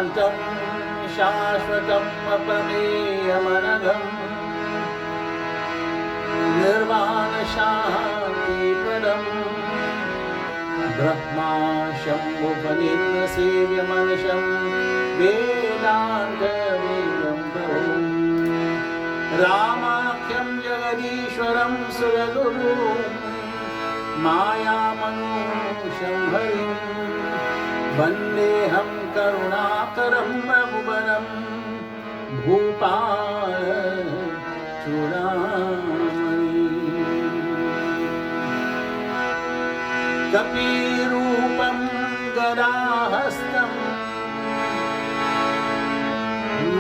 शान्तं शाश्वतम् अप्रमेयमनघम् निर्वाणशान्तिप्रदम् ब्रह्मा शम्भुफणिर्सेव्यमनिशं वेदान्तवेदं प्रभुम् रामाख्यं जगदीश्वरं सुरगुरुं मायामनुषं हरिं वन्देऽहं करुणाकरं रघुवरं भूपालचूडामणिम् कपिरूपं गदाहस्तं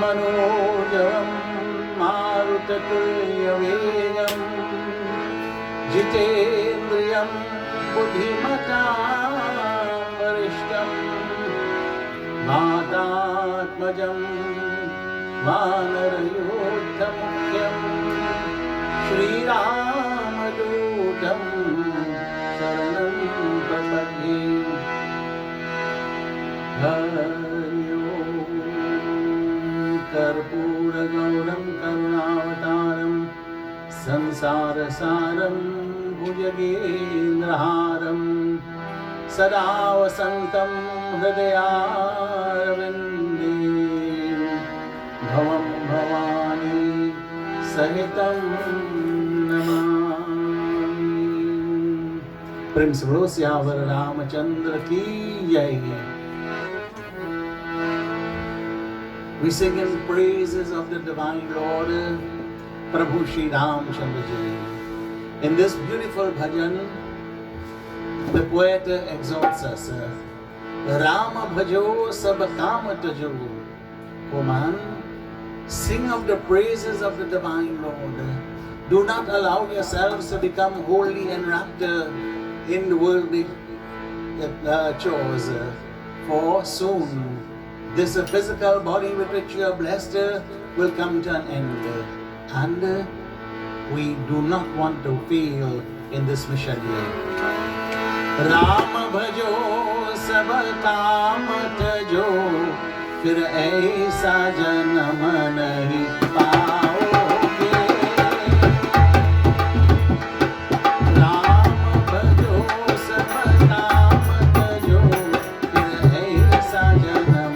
मनोजवं मारुततुल्यवेगं जितेन्द्रियं बुद्धिमतां वरिष्ठं वातात्मजं वानरयोद्धमुख्यं श्रीरामदूतं शरणं प्रपद्ये। कर्पूरगौरं करुणावतारं संसारसारं भुजगेन्द्रहारं सदा वसन्तं हृदयारविन्दे भवं भवानी सहितं नमामि। प्रेम से बोलो सियावर रामचंद्र की जय। We sing in praises of the Divine Lord, Prabhu Shri Ramchandra Ji. In this beautiful bhajan, the poet exhorts us, Rama bhajo sab kaam tajo. O man, sing of the praises of the Divine Lord. Do not allow yourselves to become wholly enwrapped in the worldly chores, for soon this physical body with which you are blessed will come to an end, and we do not want to fail in this mission here. Ram bhajo sab kaam tajo, fir aisa janam nahi paoge. Ram bhajo sab kaam tajo, fir aisa janam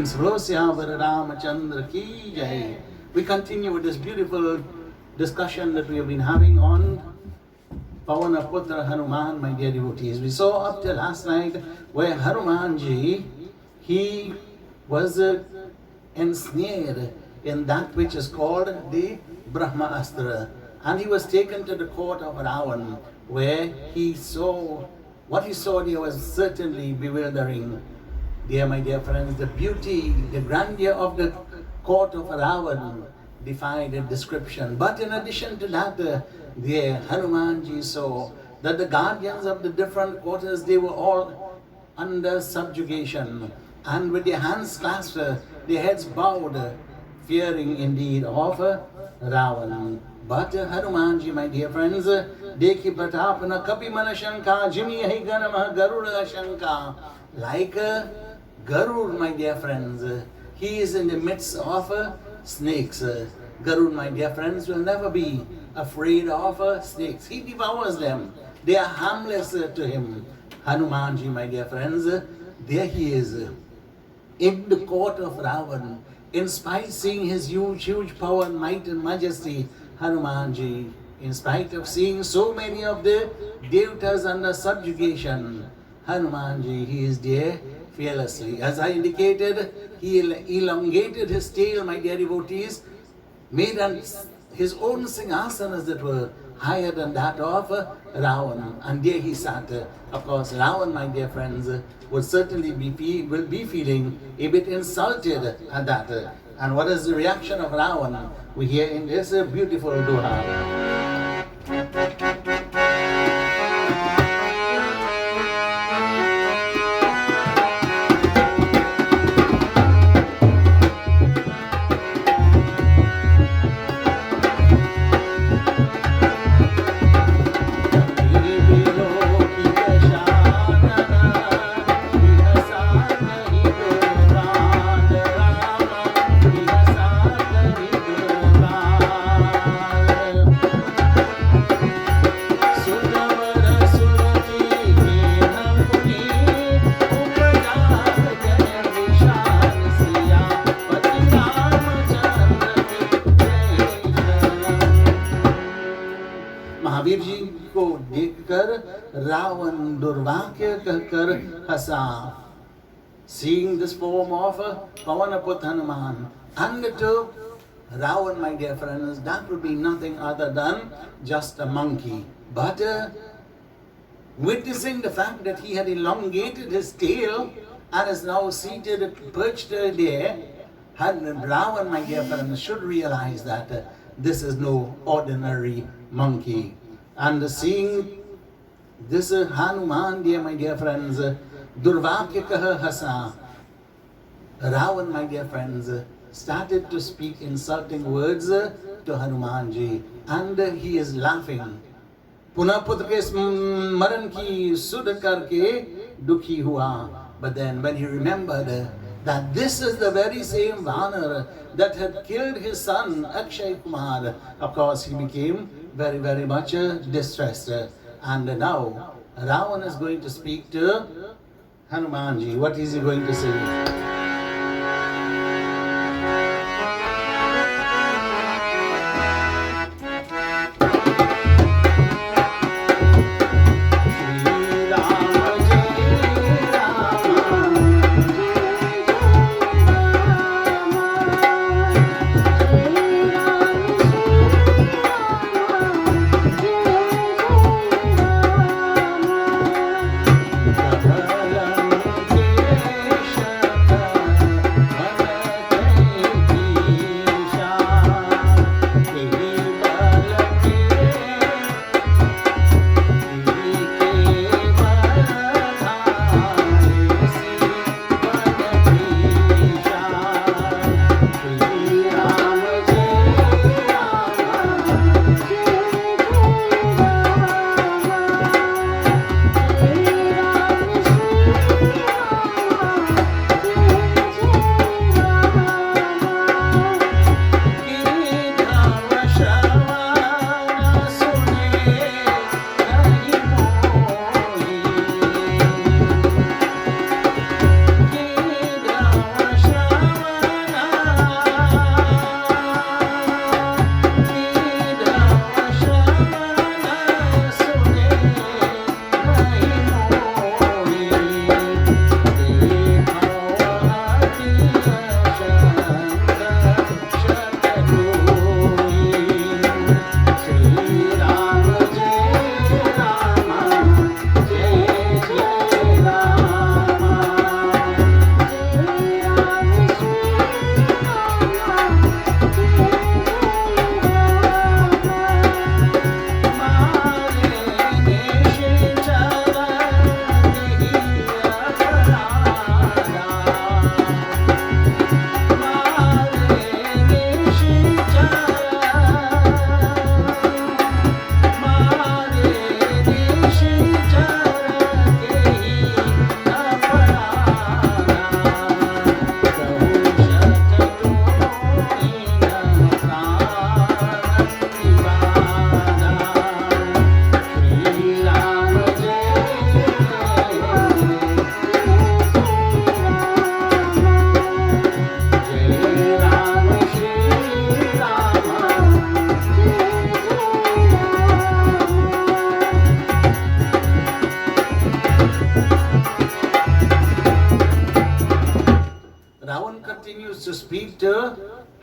Prince Rosyavar Ramachandra ki jai. We continue with this beautiful discussion that we have been having on Pavana Putra Hanuman, my dear devotees. We saw up till last night where Hanumanji, he was ensnared in that which is called the Brahma Astra. And he was taken to the court of Ravan, where he saw, what he saw there was certainly bewildering. Dear my dear friends, the beauty, the grandeur of the court of Ravan defied description. But in addition to that, dear Hanumanji saw that the guardians of the different quarters, they were all under subjugation, and with their hands clasped, their heads bowed, fearing indeed of Ravan. But Hanumanji, my dear friends, Dekhi Pratapana Kapi Manashanka, Jimmy Higanama Garuda Shanka, like Garud, my dear friends, he is in the midst of snakes. Garud, my dear friends, will never be afraid of snakes. He devours them. They are harmless to him. Hanumanji, my dear friends, there he is in the court of Ravan. In spite of seeing his huge power, might and majesty, Hanumanji, in spite of seeing so many of the devatas under subjugation, Hanumanji, he is there fearlessly. As I indicated, he elongated his tail, my dear devotees, made his own singhasan, as it were, higher than that of Ravan. And there he sat. Of course, Ravan, my dear friends, would certainly will be feeling a bit insulted at that. And what is the reaction of Ravan? We hear in this beautiful doha. Mahavir ji को देखकर रावण दुर्भाग्य कहकर हंसा. Seeing this form of Pavanaput Hanuman, and to Ravan, my dear friends, that would be nothing other than just a monkey. But witnessing the fact that he had elongated his tail and is now seated, perched there, Ravan, my dear friends, should realize that this is no ordinary monkey. And seeing this Hanuman, dear my dear friends, Durvakya kaha hasa, Ravan, my dear friends, started to speak insulting words to Hanumanji, and he is laughing. Puna putra ke smaran ki sud karke dukhi hua. But then when he remembered that this is the very same Vanar that had killed his son Akshay Kumar, of course he became very much distressed. And now Ravan is going to speak to Hanumanji. What is he going to say?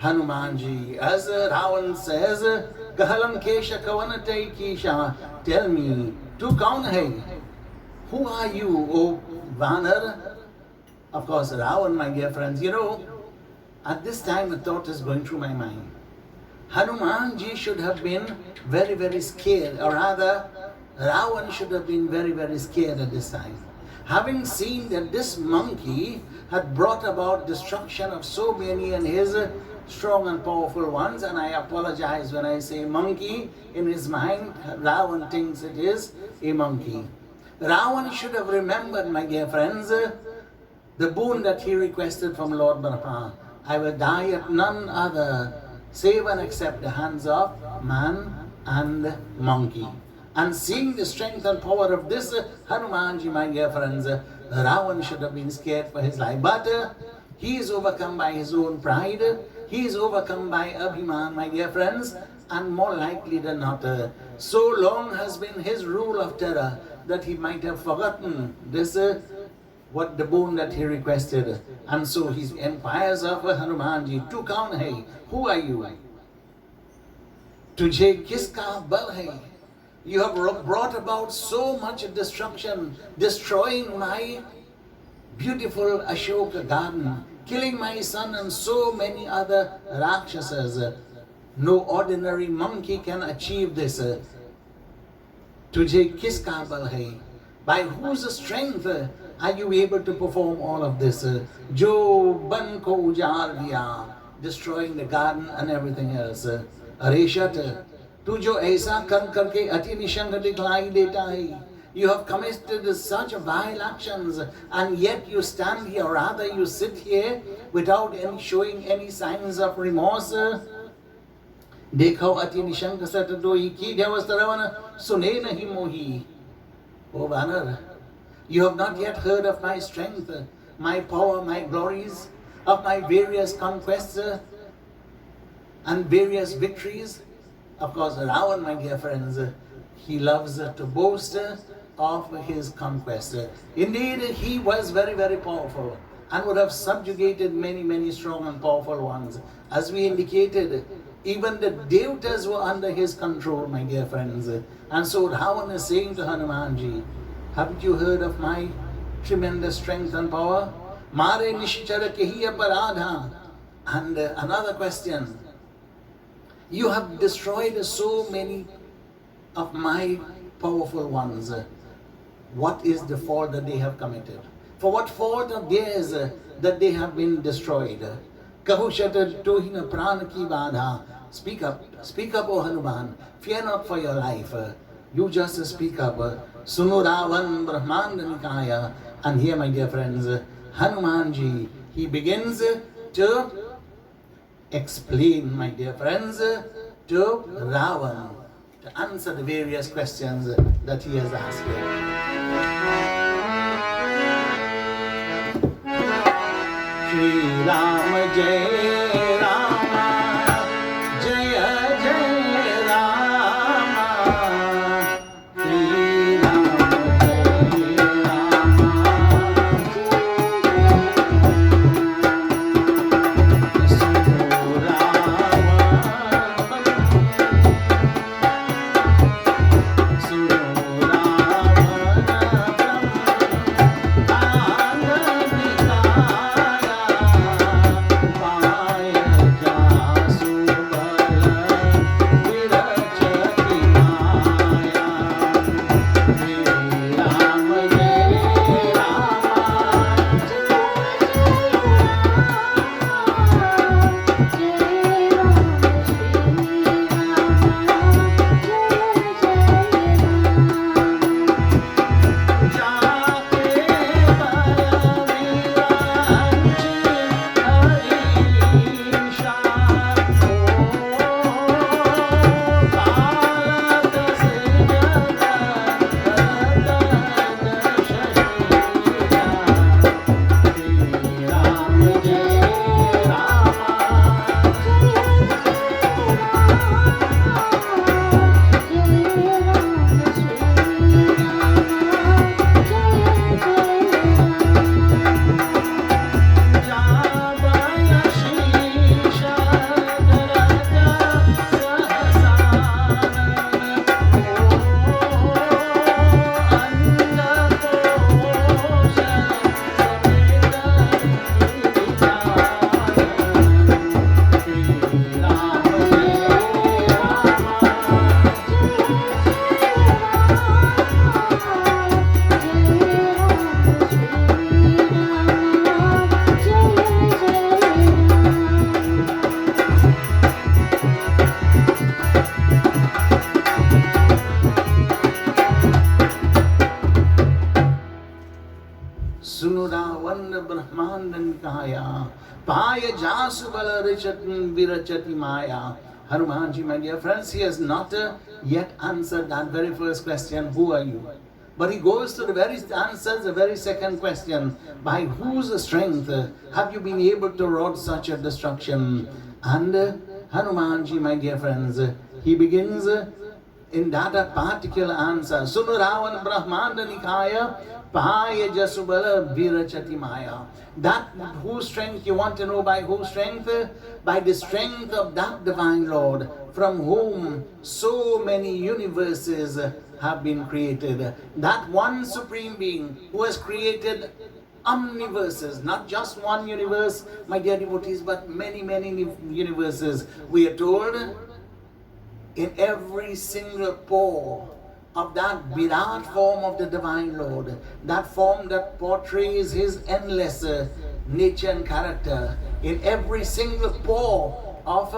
Hanumanji. As Ravan says, Kahalam Kesha Kavanate Kisha, tell me, tu kaun hai? Who are you, O Vanar? Of course, Ravan, my dear friends, at this time a thought is going through my mind. Hanumanji should have been very, very scared, or rather, Ravan should have been very, very scared at this time. Having seen that this monkey had brought about destruction of so many and his strong and powerful ones, and I apologize when I say monkey, in his mind, Ravan thinks it is a monkey. Ravan should have remembered, my dear friends, the boon that he requested from Lord Brahma. I will die at none other save and except the hands of man and monkey. And seeing the strength and power of this Hanumanji, my dear friends, Ravan should have been scared for his life. But he is overcome by his own pride. He is overcome by Abhiman, my dear friends. And more likely than not, so long has been his rule of terror that he might have forgotten this what the boon that he requested. And so he inquires of Hanumanji, Tu kaun hai? Who are you? Tujhe kiska bal hai? You have brought about so much destruction, destroying my beautiful Ashoka garden, killing my son and so many other Rakshasas. No ordinary monkey can achieve this. Tujhe kiska bal hai? By whose strength are you able to perform all of this? Jo ban ko ujar diya, destroying the garden and everything else. Areshat, tu jo aisa kar karke ati nishang dikhai deta hai. You have committed such vile actions, and yet you stand here, rather you sit here without showing any signs of remorse. Dekho ati nishang sat doi ki devastravana sune nahi mohi. O Vanar, you have not yet heard of my strength, my power, my glories, of my various conquests and various victories. Of course, Ravan, my dear friends, he loves to boast of his conquest. Indeed, he was very, very powerful and would have subjugated many, many strong and powerful ones. As we indicated, even the Devatas were under his control, my dear friends. And so Ravan is saying to Hanumanji, haven't you heard of my tremendous strength and power? Mare nishchara kehi aparadha. And another question. You have destroyed so many of my powerful ones. What is the fault that they have committed? For what fault of theirs that they have been destroyed? Kahushat tohina pran ki badha. Speak up, O Hanuman. Fear not for your life. You just speak up. Sunu Ravan Brahmanda Nikaya. And here, my dear friends, Hanumanji, he begins to explain, my dear friends, to Ravan, to answer the various questions that he has asked here. Shri Ram Jai Rama, Jaya Jaya Rama, Shri Ram Jai Rama, Sunu Ravan, Sunu Ravan, Paya Jasubala Virachati Maya. Hanumanji, my dear friends, he has not yet answered that very first question, who are you? But he goes to answers the very second question, by whose strength have you been able to wrought such a destruction? And Hanumanji, my dear friends, he begins in that particular answer, Sunuravan Brahmanda Nikaya Paya Jasubala Virachati Maya. That whose strength, you want to know by whose strength? By the strength of that divine Lord, from whom so many universes have been created. That one supreme being who has created omniverses, not just one universe, my dear devotees, but many, many universes. We are told in every single pore of that Virat form of the divine Lord, that form that portrays his endless nature and character, in every single pore of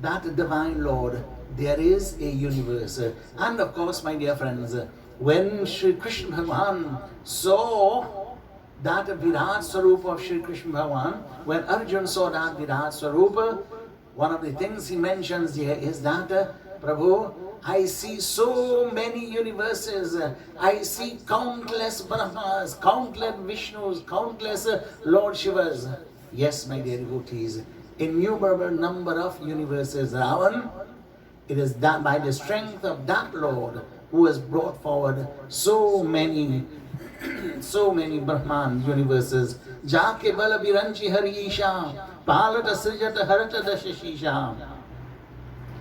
that divine Lord, there is a universe. And of course, my dear friends, when Sri Krishna Bhagavan saw that Virat Swarup of Sri Krishna Bhagavan, when Arjuna saw that Virat Swarup, one of the things he mentions here is that, Prabhu, I see so many universes, I see countless Brahmas, countless Vishnus, countless Lord Shivas. Yes, my dear devotees, innumerable number of universes. Ravan, it is that by the strength of that Lord who has brought forward so many Brahman universes. Jake bala biranchi harisha, palata srijata harata dashashisha.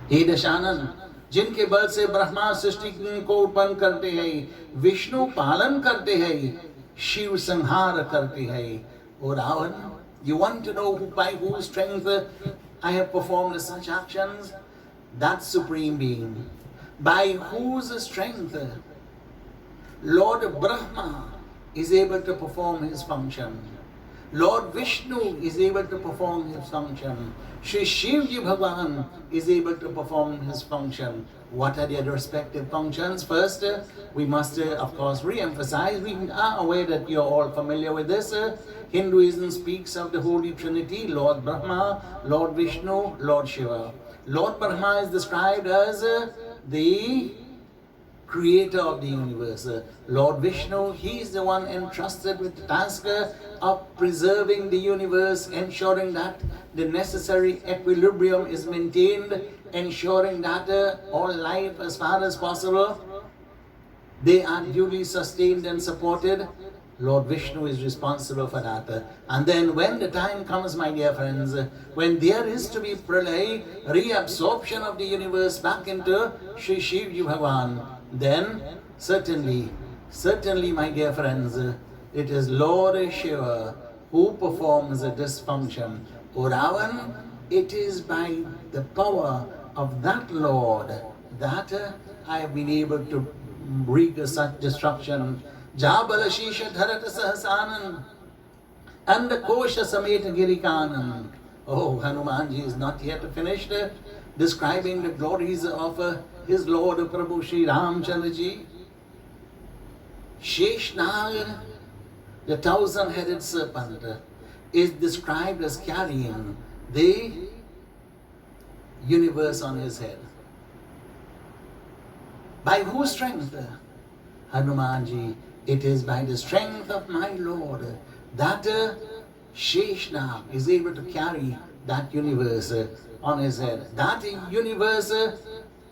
हे दशानन, जिनके बल से ब्रह्मा सृष्टि को उत्पन्न करते हैं, विष्णु पालन करते हैं, शिव संहार करते हैं. O Ravan, you want to know by whose strength I have performed such actions? That supreme being, by whose strength Lord Brahma is able to perform his function, Lord Vishnu is able to perform his function, Shri Shivji Bhagavan is able to perform his function. What are their respective functions? First, we must of course re-emphasize, we are aware that you are all familiar with this. Hinduism speaks of the Holy Trinity, Lord Brahma, Lord Vishnu, Lord Shiva. Lord Brahma is described as the creator of the universe. Lord Vishnu, he is the one entrusted with the task of preserving the universe, ensuring that the necessary equilibrium is maintained, ensuring that all life as far as possible, they are duly sustained and supported. Lord Vishnu is responsible for that. And then when the time comes, my dear friends, when there is to be pralay, reabsorption of the universe back into Shri Shivji Bhagavan, then certainly, my dear friends, it is Lord Shiva who performs this function. O Ravan, it is by the power of that Lord that I have been able to wreak such destruction. Jabala Shisha Dharata Sahasanan and the Kosha Sameta Girikanan. Oh, Hanumanji is not yet finished describing the glories of his Lord Prabhu Shri Ramchandraji. Sheshnag, the 1,000-headed serpent, is described as carrying the universe on his head. By whose strength? Hanumanji, it is by the strength of my Lord that Sheshnag is able to carry that universe on his head. That universe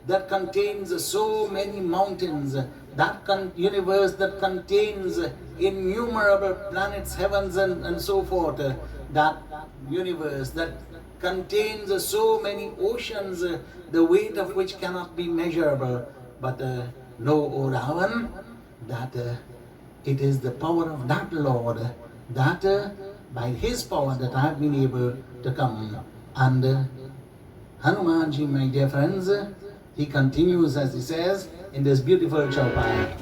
that contains so many mountains, that universe that contains innumerable planets, heavens and so forth, that universe that contains so many oceans, the weight of which cannot be measurable. But know, O Ravan, that it is the power of that Lord, that by his power that I have been able to come. And Hanumanji, my dear friends, he continues as he says in this beautiful chaupai.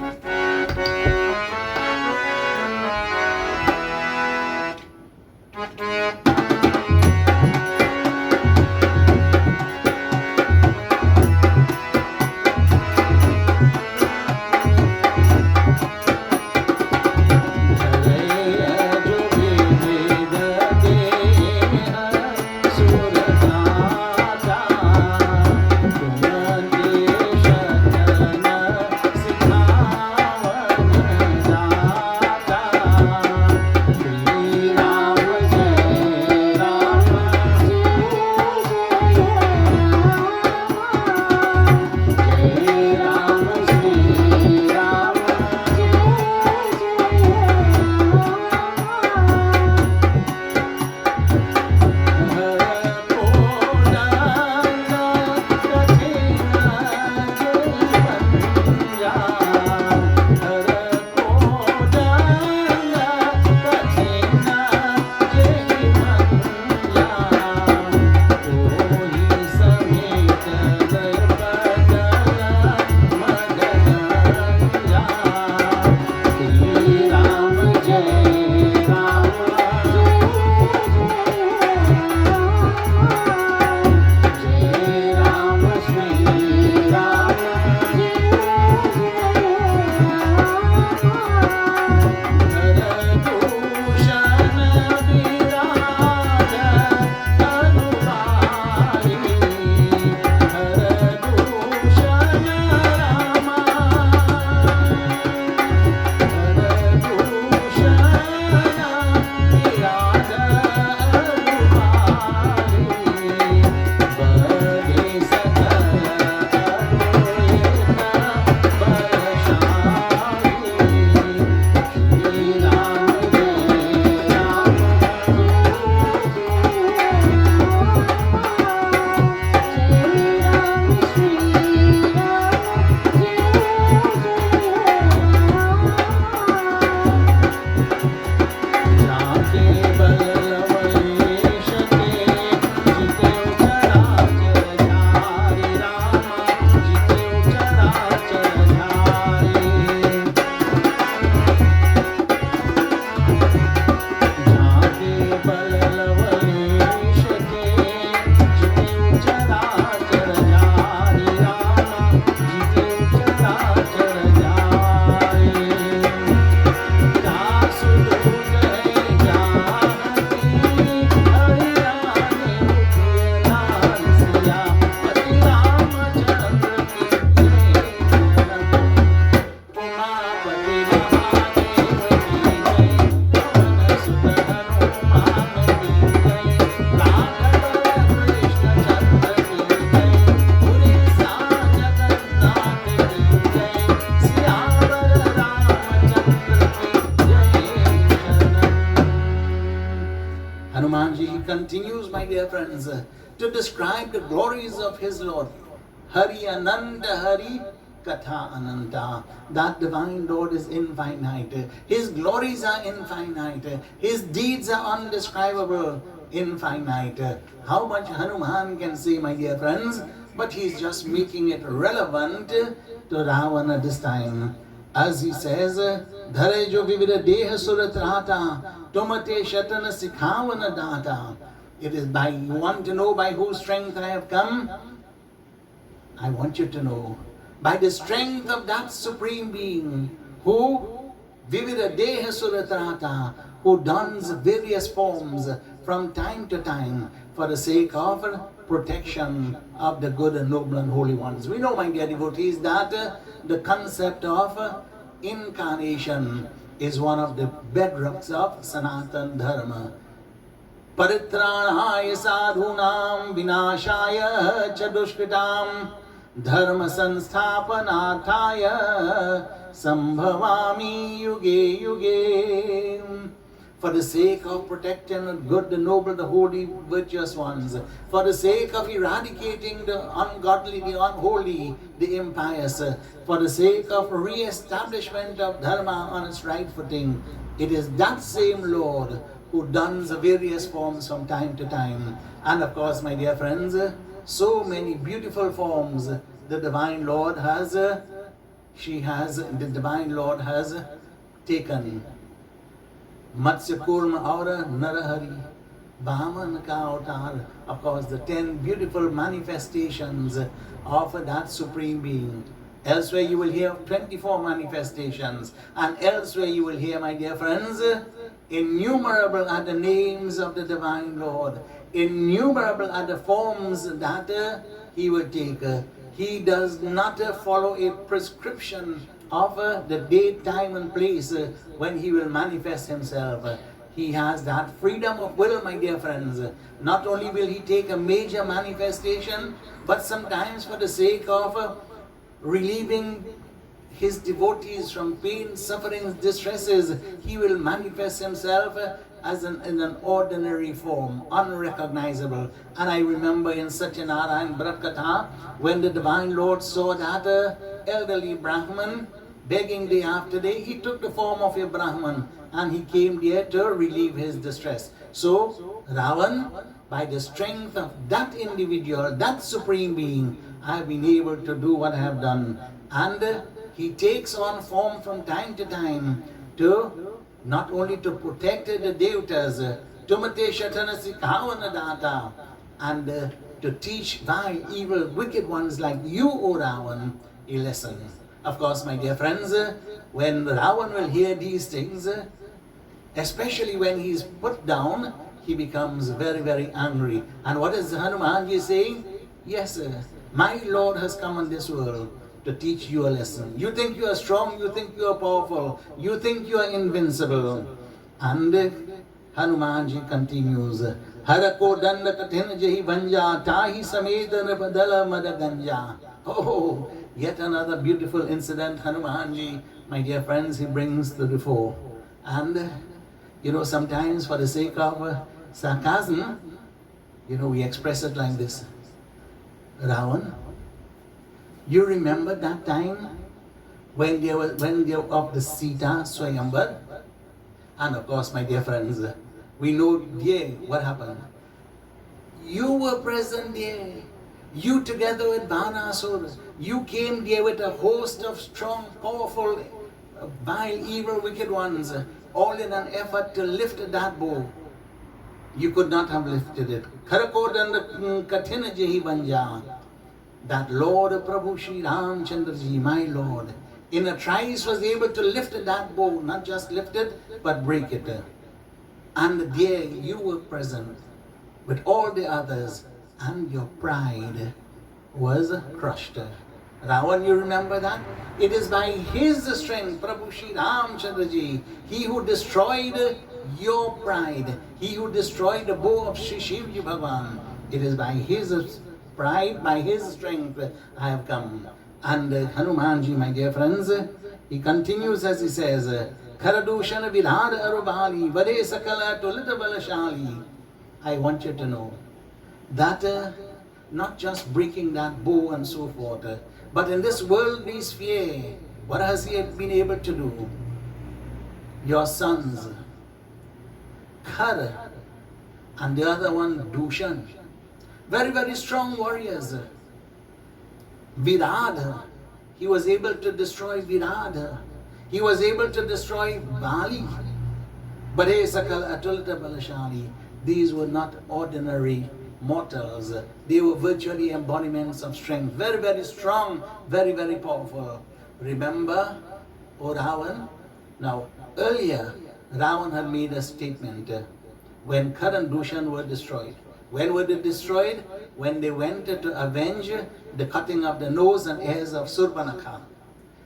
continues, my dear friends, to describe the glories of his Lord. Hari Ananda Hari Katha Ananta. That divine Lord is infinite. His glories are infinite. His deeds are undescribable, infinite. How much Hanuman can say, my dear friends? But he's just making it relevant to Ravana this time. As he says, Dhare jo vivida deha suratrata, tomate shatana sikhavana data. It is by, you want to know by whose strength I have come? I want you to know, by the strength of that Supreme Being, who, vivida deha suratrata, who dons various forms from time to time for the sake of protection of the good and noble and holy ones. We know, my dear devotees, that the concept of incarnation is one of the bedrocks of Sanatana Dharma. Paritranaya sadhunam vinashaya chadushkitam dharma sansthapanarthaya sambhavami yuge yuge. For the sake of protecting the good, the noble, the holy, virtuous ones, for the sake of eradicating the ungodly, the unholy, the impious, for the sake of re-establishment of dharma on its right footing, it is that same Lord who dons various forms from time to time. And of course, my dear friends, so many beautiful forms the Divine Lord has, the Divine Lord has taken. Matsya Kurma Aura Narahari, Vaman ka avatar. Of course, the 10 beautiful manifestations of that Supreme Being. Elsewhere you will hear 24 manifestations, and elsewhere you will hear, my dear friends, innumerable are the names of the Divine Lord. Innumerable are the forms that he will take. He does not follow a prescription of the date, time and place when he will manifest himself. He has that freedom of will, my dear friends. Not only will he take a major manifestation, but sometimes for the sake of relieving his devotees from pain, sufferings, distresses, he will manifest himself as in an ordinary form, unrecognizable. And I remember in Satyanarayan Bharat Katha, when the Divine Lord saw that elderly Brahman begging day after day, he took the form of a Brahman and he came there to relieve his distress. So, Ravan, by the strength of that individual, that Supreme Being, I have been able to do what I have done. And he takes on form from time to time to not only to protect the devatas, Tumate Shatanasi Kavanadata, and to teach vile, evil, wicked ones like you, O Ravan, a lesson. Of course, my dear friends, when Ravan will hear these things, especially when he is put down, he becomes very, very angry. And what is Hanumanji saying? Yes, my Lord has come in this world to teach you a lesson. You think you are strong, you think you are powerful, you think you are invincible. And Hanumanji continues, Harako danda kathin jahi vanja, tahi sameta nripadala madaganja. Oh, yet another beautiful incident, Hanumanji, my dear friends, he brings to the fore. And, sometimes for the sake of sarcasm, we express it like this. Ravan, you remember that time when they were of the Sita Swayamvar? And of course, my dear friends, we know what happened. You were present there. You together with Banasura, you came there with a host of strong, powerful, vile, evil, wicked ones, all in an effort to lift that bow. You could not have lifted it. Kharakod and Kathina Jehi Banja. That Lord Prabhu Shri Ramchandraji, my Lord, in a trice was able to lift that bow, not just lift it, but break it. And there you were present with all the others, and your pride was crushed. Ravan, you remember that? It is by his strength, Prabhu Shri Ramchandraji, he who destroyed your pride, he who destroyed the bow of Shri Shivji Bhagavan. It is by his pride, by his strength, I have come. And Hanumanji, my dear friends, he continues as he says, Kharadushan Vidhar Arubali, Vade Sakala Tulita Balashali. I want you to know that not just breaking that bow and so forth, but in this worldly sphere, what has he been able to do? Your sons, Khar, and the other one, Dushan, very, very strong warriors. Virad, he was able to destroy Virad. He was able to destroy Bali. But hey, Sakal Atulta Balashali, these were not ordinary mortals. They were virtually embodiments of strength. Very, very strong, very, very powerful. Remember, O Ravan? Now, earlier, Ravan had made a statement when Khar and Dushan were destroyed. When were they destroyed? When they went to avenge the cutting of the nose and ears of Surbanakha.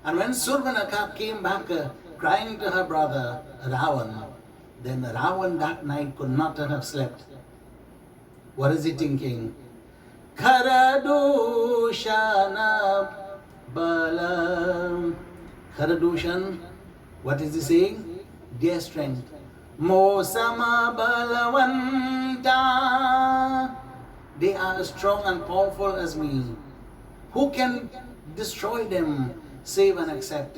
And when Surbanakha came back crying to her brother Ravan, then Ravan that night could not have slept. What is he thinking? Kharadushanam balam. Kharadushan, what is he saying? Their strength. Mosama balavanta. They are as strong and powerful as me. Who can destroy them save and accept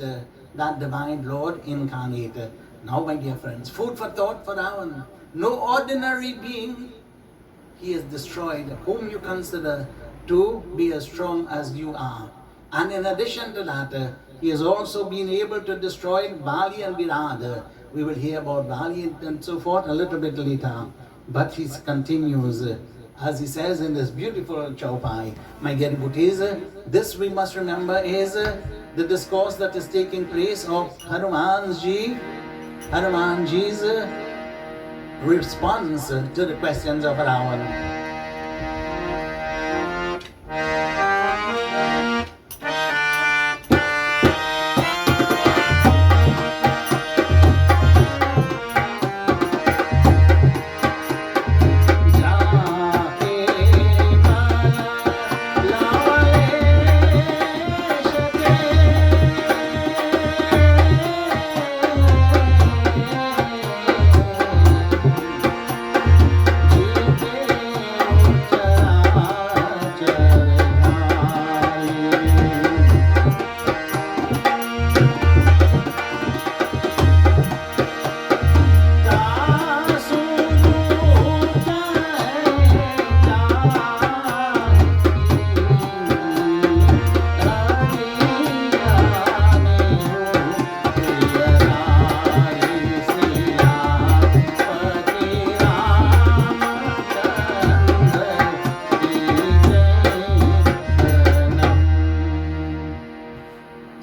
that divine Lord incarnate? Now, my dear friends, food for thought for Ravan. No ordinary being he has destroyed whom you consider to be as strong as you are. And in addition to that, he has also been able to destroy Bali and Virad. We will hear about Bali and so forth a little bit later. But he continues, as he says in this beautiful Chaupai, my dear devotees, this we must remember is the discourse that is taking place of Hanumanji's response to the questions of Ravan.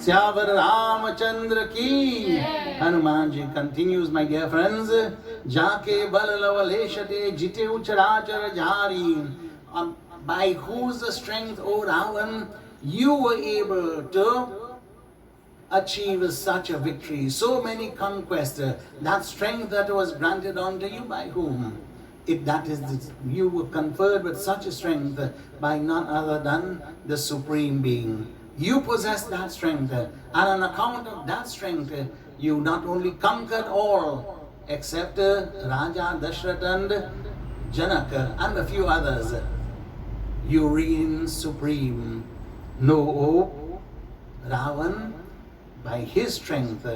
Syavar Ramachandra ki. Hanumanji continues, my dear friends. Jake balavaleshate jite ucharachara jari. By whose strength, O Ravan, you were able to achieve such a victory, so many conquests, that strength that was granted unto you by whom? You were conferred with such a strength by none other than the Supreme Being. You possess that strength, and on account of that strength, you not only conquered all except Raja Dashrath and Janaka and a few others. You reign supreme. No, O Ravan, by his strength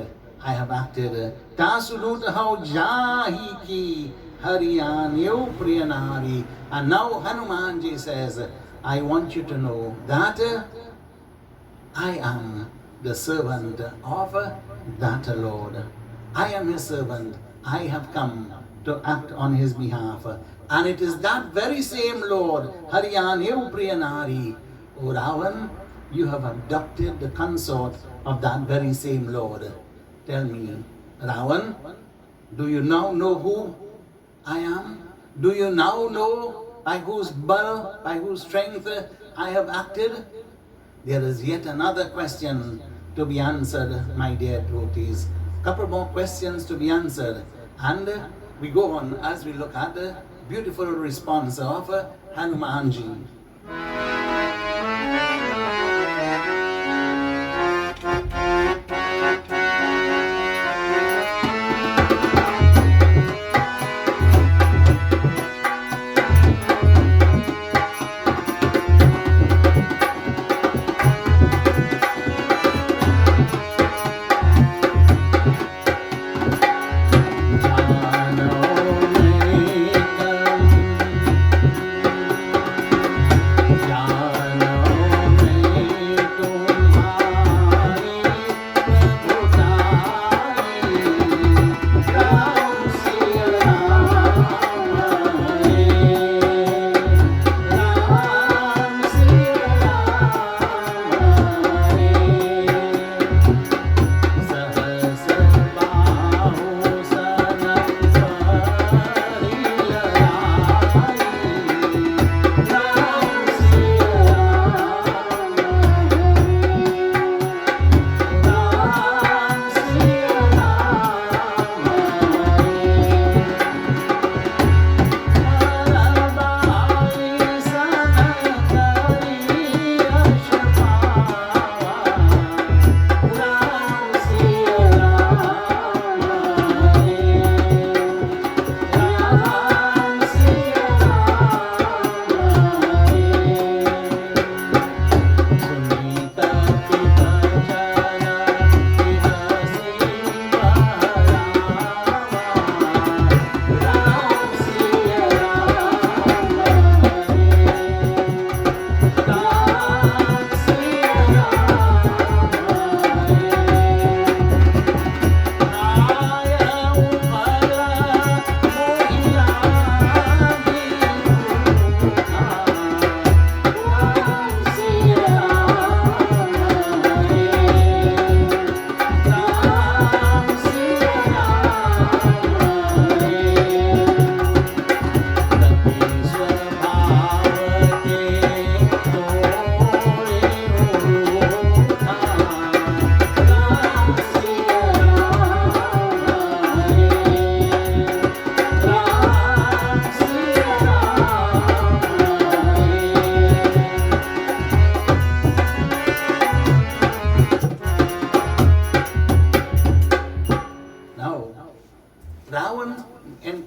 I have acted. Tasulut hau jahi ki Hariyanyo Priyanari. And now Hanumanji says, I want you to know that I am the servant of that Lord. I am his servant. I have come to act on his behalf. And it is that very same Lord, Hariyanyo Priyanari. O Ravan, you have abducted the consort of that very same Lord. Tell me, Ravan, do you now know who I am? Do you now know by whose bal, by whose strength I have acted? There is yet another question to be answered, my dear devotees. Couple more questions to be answered. And we go on as we look at the beautiful response of Hanumanji.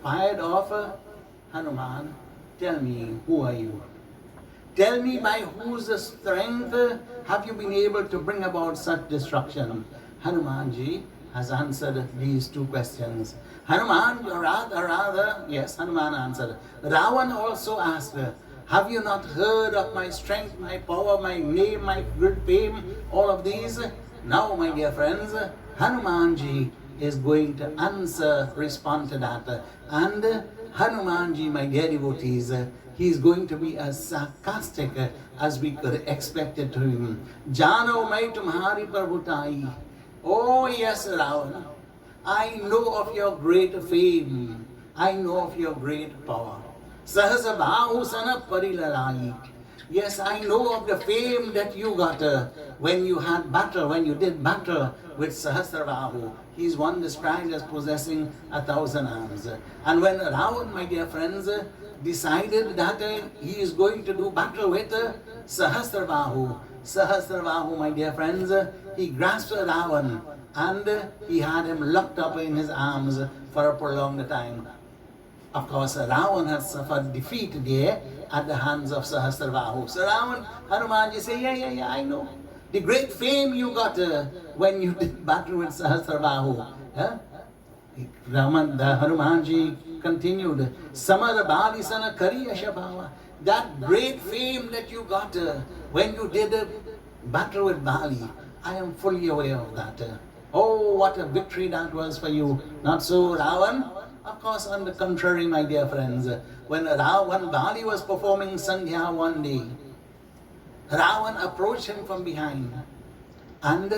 inspired of Hanuman, tell me, who are you? Tell me, by whose strength have you been able to bring about such destruction? Hanumanji has answered these two questions. Hanuman, yes, Hanuman answered. Ravan also asked, have you not heard of my strength, my power, my name, my good fame, all of these? Now, my dear friends, Hanumanji is going to respond to that. And Hanumanji, my dear devotees, he is going to be as sarcastic as we could expect it to him. Jano mai tumhari prabhutai. Oh yes, Ravan, I know of your great fame. I know of your great power. Sahasabahu sana parilarai. Yes, I know of the fame that you got when you had battle, when you did battle with Sahasravahu. He is one described as possessing 1,000 arms. And when Ravan, my dear friends, decided that he is going to do battle with Sahasravahu, my dear friends, he grasped Ravan and he had him locked up in his arms for a prolonged time. Of course, Ravan had suffered defeat there at the hands of Sahasravahu. So Ravan, Hanumanji say, yeah, I know. The great fame you got when you did battle with Sahasravahu. Hanumanji continued, Samar Balisana Kariya Shabhava. That great fame that you got when you did battle with Bali, I am fully aware of that. Oh, what a victory that was for you. Not so, Ravan? Of course, on the contrary, my dear friends, when Bali was performing Sandhya one day, Ravan approached him from behind and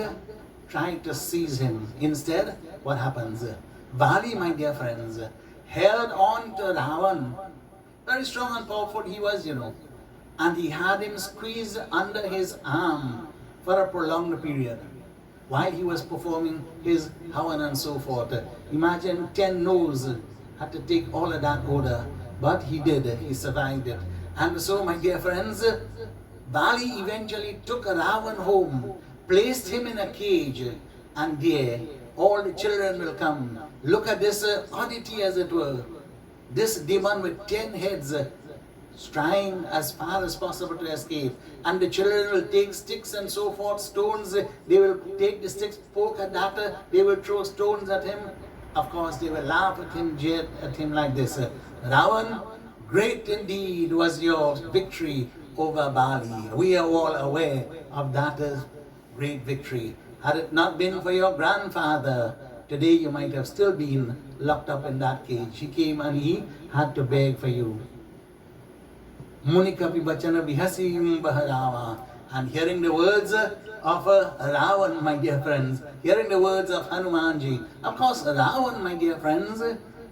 tried to seize him. Instead, what happens? Bali, my dear friends, held on to Ravan. Very strong and powerful he was, and he had him squeezed under his arm for a prolonged period while he was performing his Havan and so forth. Imagine 10 no's had to take all of that order, but he did, he survived it. And so, my dear friends, Bali eventually took Ravan home, placed him in a cage, and there all the children will come. Look at this oddity, as it were. This demon with 10 heads trying as far as possible to escape. And the children will take sticks and so forth, stones. They will take the sticks, poke at that. They will throw stones at him. Of course, they will laugh at him, jeer at him like this. Ravan, great indeed was your victory over Bali. We are all aware of that great victory. Had it not been for your grandfather, today you might have still been locked up in that cage. He came and he had to beg for you. Munikapi bachana bihasim baharava. And hearing the words of Ravan, my dear friends, hearing the words of Hanumanji, of course, Ravan, my dear friends,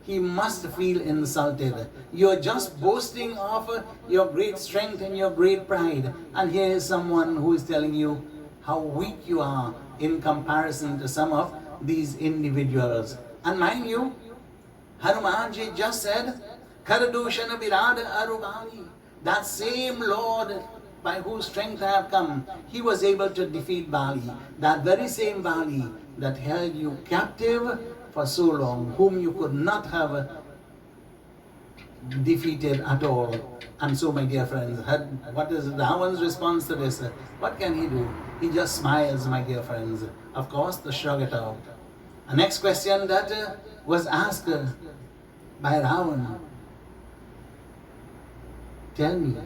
he must feel insulted. You're just boasting of your great strength and your great pride, and here is someone who is telling you how weak you are in comparison to some of these individuals. And mind you, Hanumanji just said, Karadushana Virada Arubali. That same Lord by whose strength I have come, he was able to defeat Bali. That very same Bali that held you captive for so long, whom you could not have defeated at all. And so, my dear friends, what is Ravan's response to this? What can he do? He just smiles, my dear friends. Of course, to shrug it out. The next question that was asked by Ravan, tell me,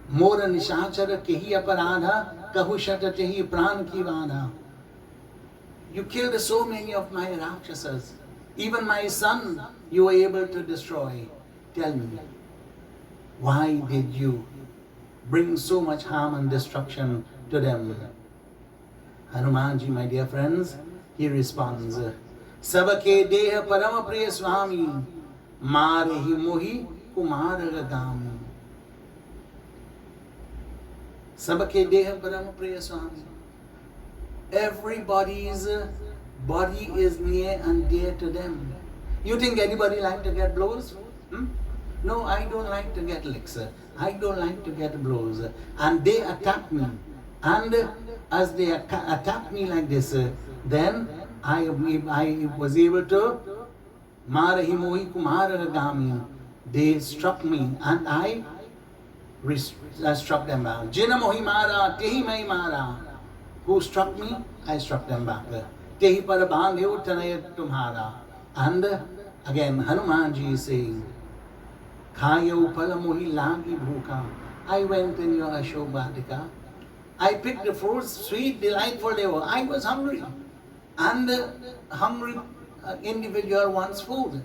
Mora nishachara kehi aparadha, kahushat tehi pran ki vada. You killed so many of my Rakshasas. Even my son you were able to destroy. Tell me, why did you bring so much harm and destruction to them? Hanumanji, my dear friends, he responds, Sabake deha parama priya swami, marehi mohi kumara gami. Sabake deha parama priya swami. Everybody's body is near and dear to them. You think anybody like to get blows? No, I don't like to get licks. I don't like to get blows. And they attack me. And as they attack me like this, then I was able to Marahi mohi kumara gami. They struck me and I struck them back. Jina mohi mara, tehi mai mara. Who struck me? I struck them back. Tehi par bandhe uttanay tumhara. And again, Hanumanji is saying, Khaya upala mohi lagi bhuka. I went in your Ashok. I picked the fruits, sweet, delightful they were. I was hungry. And hungry individual wants food.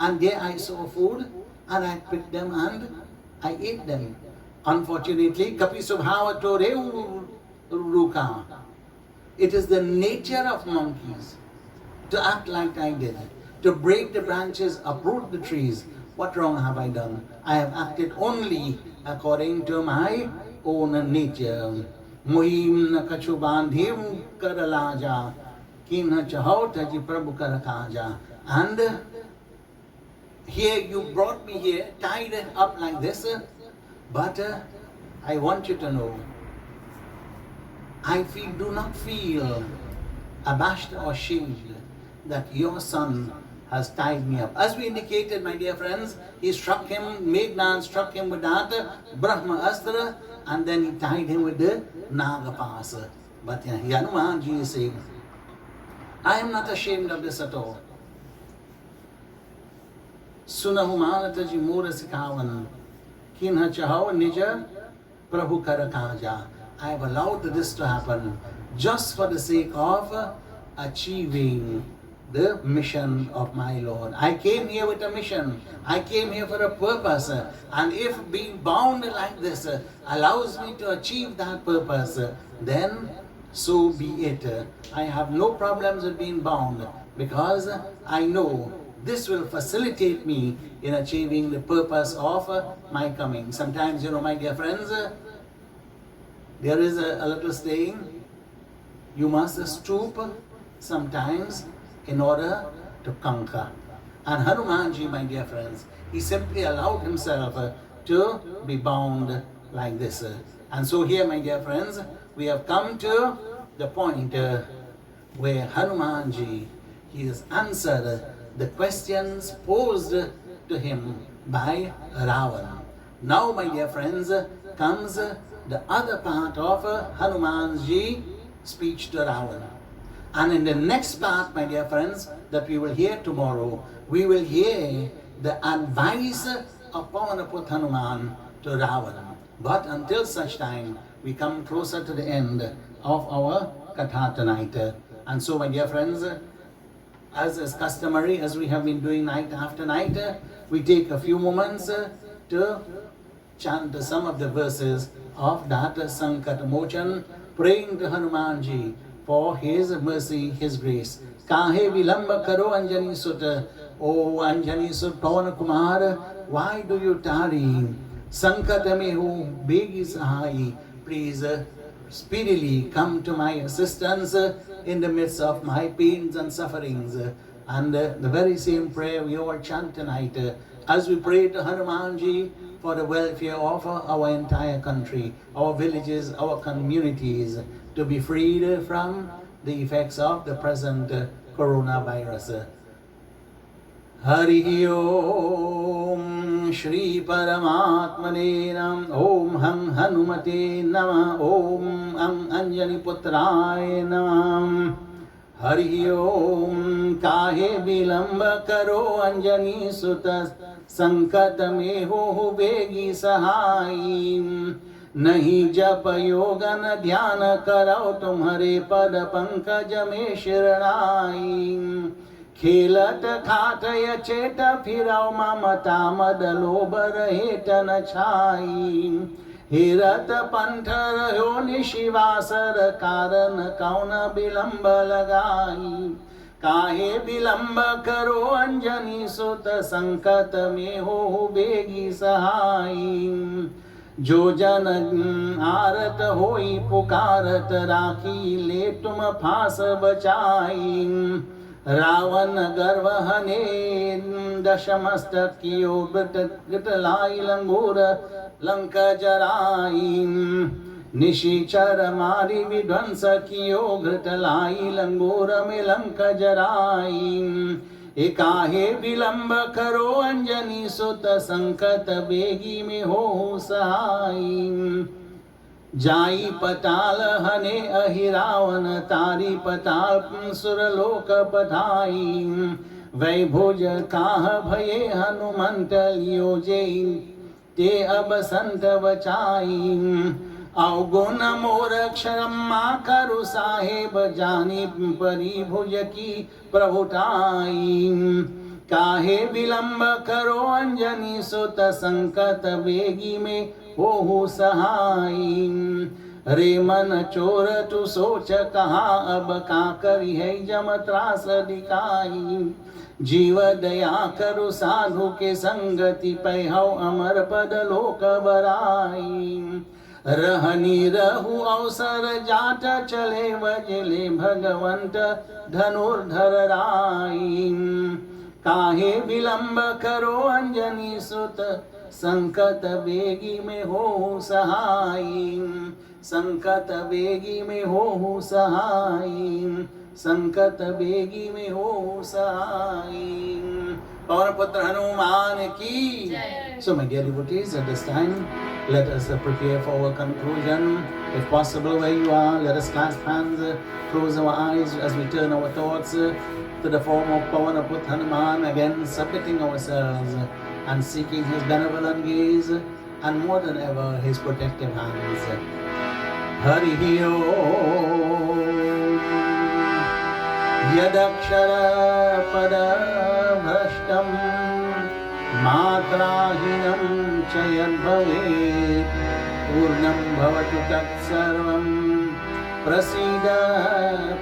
And there I saw food and I picked them and I ate them. Unfortunately, Kapi Subhava Tore Ruka. It is the nature of monkeys to act like I did, to break the branches, uproot the trees. What wrong have I done? I have acted only according to my own nature. Mohim na kachu bandhim karalaja, kinha chaho taji prabhu karakaja. And here you brought me here, tied up like this, but I want you to know, I do not feel abashed or ashamed that your son has tied me up. As we indicated, my dear friends, he struck him, Meghnan struck him with that Brahma Astra, and then he tied him with the Nagapasa. But Hanumanji is saying, I am not ashamed of this at all. Sunahumanataji Mura Sikavan, Kinha Chahav Nija Prabhu Karakaja. I have allowed this to happen just for the sake of achieving the mission of my Lord. I came here with a mission. I came here for a purpose. And if being bound like this allows me to achieve that purpose, then so be it. I have no problems with being bound because I know this will facilitate me in achieving the purpose of my coming. Sometimes, my dear friends, there is a little saying, you must stoop sometimes in order to conquer. And Hanumanji, my dear friends, he simply allowed himself to be bound like this. And so here, my dear friends, we have come to the point where Hanumanji, he has answered the questions posed to him by Ravana. Now, my dear friends, comes the other part of Hanumanji's speech to Ravana. And in the next part, my dear friends, that we will hear tomorrow, we will hear the advice of Pavanaput Hanuman to Ravana. But until such time, we come closer to the end of our Katha tonight. And so, my dear friends, as is customary, as we have been doing night after night, we take a few moments to chant some of the verses of that Sankat Mochan, praying to Hanumanji for his mercy, his grace. Kahe vilamba karo Anjani Sutta, O Anjani Sut Pavan Kumar, why do you tarry? Sankatamehu begi sahai, please speedily come to my assistance in the midst of my pains and sufferings. And the very same prayer we all chant tonight as we pray to Hanumanji for the welfare of our entire country, our villages, our communities, to be freed from the effects of the present coronavirus. Hari Om Shri Paramatmane Nam Om Hang Hanumate Nama Om Ang Anjani Putraye Nam Hari Om Kahe Vilamba Karo Anjani Sutas Sankat में हो बेगी सहाई नहीं जप योग न ध्यान करो तुम्हारे पद पंकज में शरणाई खेलत खात चेत फिरौ ममता मद लोभ रहेत न छाई हेरत पंथ रहो निशिवासर कारण कौन विलंब लगाई काहे विलंब करो अंजनी सुत संकट में हो बेगी सहाई जो जन आरत होई पुकारत राखी ले तुम फास बचाई रावण गर्व हने दशमस्तक कियो गृतलाई लंगूर लंक जराई निशिचर मारी विध्वंस कियो घृतलाई लंगूर में लंक जराई एकाहे विलंब करो अंजनी सुत संकट बेगी में हो सहाई जाई पताल हने अहिरावन तारी पताल सुरलोक पधाई वै भोज काह भये हनुमंत लियो जय ते अब संत बचाई अवगुण मोर क्षमा करु साहेब जानी परी भुज की प्रभुताई काहे विलंब करो अंजनी सुत संकट बेगी में हो सहाई रे मन चोर तू सोच कहा अब का करी है जम त्रास दिखाई जीव दया करु साधु के संगति पैहौ अमर पद लोक बराई रहनी रहु अवसर जाट चले वजले भगवंत धनुर्धर राई काहे विलंब करो अंजनी सुत संकट बेगी में हो सहाई संकट बेगी में हो सहाई संकट बेगी में हो सहाई पवन पुत्र हनुमान की। So my dear devotees, at this time let us prepare for our conclusion. If possible, where you are, let us clasp hands, close our eyes as we turn our thoughts to the form of Pavanaput Hanuman, again submitting ourselves and seeking his benevolent gaze and more than ever his protective hands. Hari Om Yadakshara Pada Bhrashtam Matrahinam Chayad Bhavet Purnam Bhavatu Tat Sarvam Prasida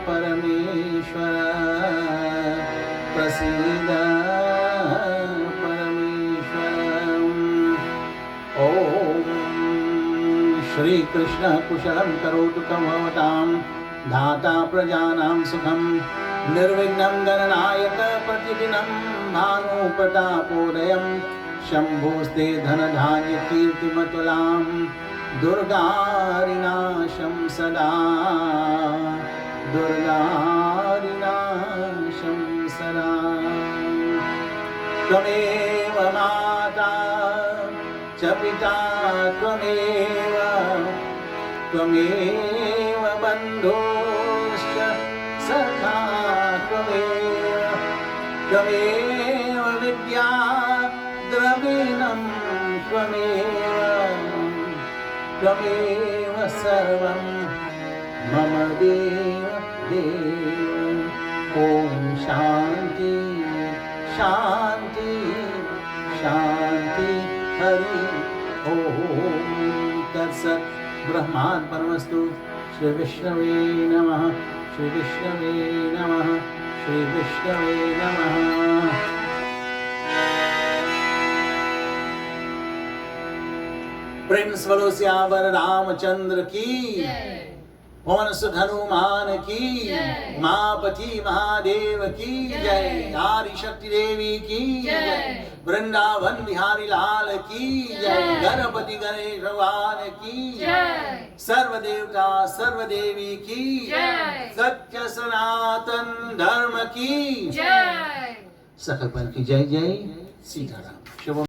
Parameshwara Prasida Shri Krishna कुशलं करोतु कमवतां धाता प्रजानां सुखं निर्विघ्नं गणनायक प्रतिदिनं भानु प्रतापोदयं शम्भोस्ते धनधान्य कीर्तिमतुलां दुर्गारिनाशं सदा दुर्गारिनाशं सदा त्वमेव माता च पिता त्वमेव त्वमेव बन्धुश्च सखा त्वमेव विद्या द्रविणं त्वमेव सर्वं मम देव ॐ शान्ति शान्ति शान्ति हरि ओम तत्सत् ब्रह्मार्पणमस्तु। श्री विष्णवे नमः श्री विष्णवे नमः श्री विष्णवे नमः। प्रिंस बोलो सियावर रामचंद्र की, पवन सुत हनुमान की, मापति महादेव की जय, आदि शक्ति देवी की जय, वृंदावन बिहारी लाल की जय, गणपति गणेश भगवान की जय, सर्व देवता सर्व देवी की जय, सत्य सनातन धर्म की जय, सकल पर की जय जय सीताराम। शुभ